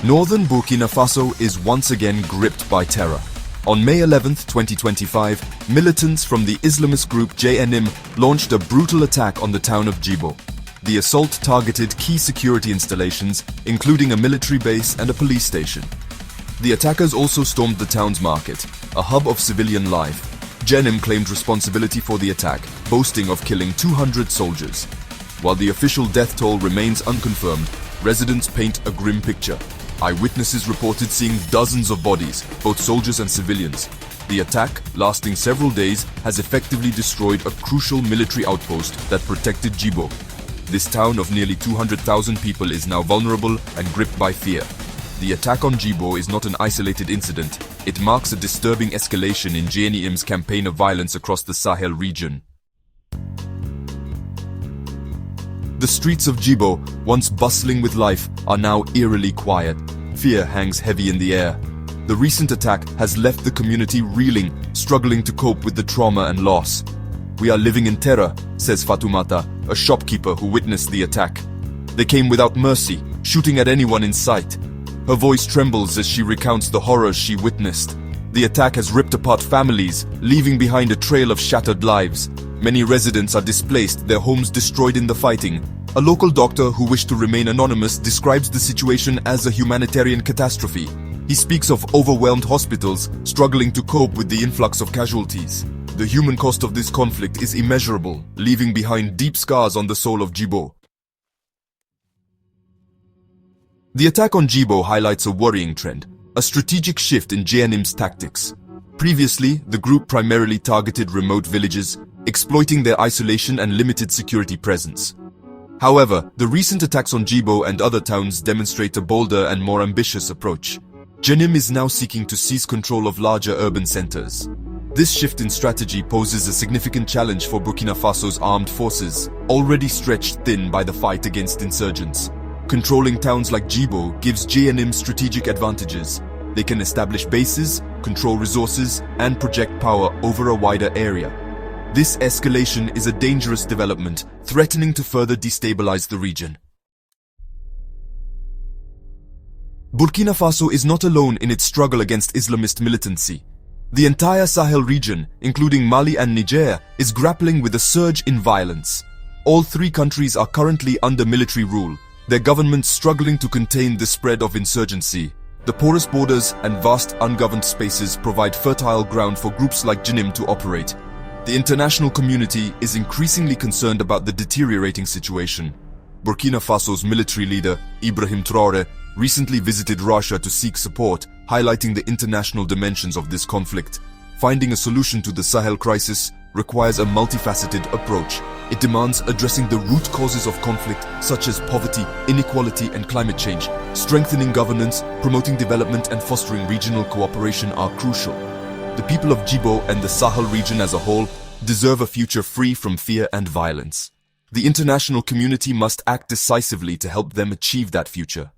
Northern Burkina Faso is once again gripped by terror. On May 11, 2025, militants from the Islamist group JNIM launched a brutal attack on the town of Djibo. The assault targeted key security installations, including a military base and a police station. The attackers also stormed the town's market, a hub of civilian life. JNIM claimed responsibility for the attack, boasting of killing 200 soldiers. While the official death toll remains unconfirmed, residents paint a grim picture. Eyewitnesses reported seeing dozens of bodies, both soldiers and civilians. The attack, lasting several days, has effectively destroyed a crucial military outpost that protected Djibo. This town of nearly 200,000 people is now vulnerable and gripped by fear. The attack on Djibo is not an isolated incident. It marks a disturbing escalation in JNIM's campaign of violence across the Sahel region. The streets of Djibo, once bustling with life, are now eerily quiet. Fear hangs heavy in the air. The recent attack has left the community reeling, struggling to cope with the trauma and loss. "We are living in terror," says Fatoumata, a shopkeeper who witnessed the attack. "They came without mercy, shooting at anyone in sight." Her voice trembles as she recounts the horrors she witnessed. The attack has ripped apart families, leaving behind a trail of shattered lives. Many residents are displaced, their homes destroyed in the fighting. A local doctor who wished to remain anonymous describes the situation as a humanitarian catastrophe. He speaks of overwhelmed hospitals struggling to cope with the influx of casualties. The human cost of this conflict is immeasurable, leaving behind deep scars on the soul of Djibo. The attack on Djibo highlights a worrying trend, a strategic shift in JNIM's tactics. Previously, the group primarily targeted remote villages, exploiting their isolation and limited security presence. However, the recent attacks on Djibo and other towns demonstrate a bolder and more ambitious approach. JNIM is now seeking to seize control of larger urban centers. This shift in strategy poses a significant challenge for Burkina Faso's armed forces, already stretched thin by the fight against insurgents. Controlling towns like Djibo gives JNIM strategic advantages. They can establish bases, control resources, and project power over a wider area. This escalation is a dangerous development, threatening to further destabilize the region. Burkina Faso is not alone in its struggle against Islamist militancy. The entire Sahel region, including Mali and Niger, is grappling with a surge in violence. All three countries are currently under military rule, their governments struggling to contain the spread of insurgency. The porous borders and vast ungoverned spaces provide fertile ground for groups like JNIM to operate. The international community is increasingly concerned about the deteriorating situation. Burkina Faso's military leader, Ibrahim Traoré, recently visited Russia to seek support, highlighting the international dimensions of this conflict. Finding a solution to the Sahel crisis requires a multifaceted approach. It demands addressing the root causes of conflict, such as poverty, inequality, and climate change. Strengthening governance, promoting development, and fostering regional cooperation are crucial. The people of Djibo and the Sahel region as a whole deserve a future free from fear and violence. The international community must act decisively to help them achieve that future.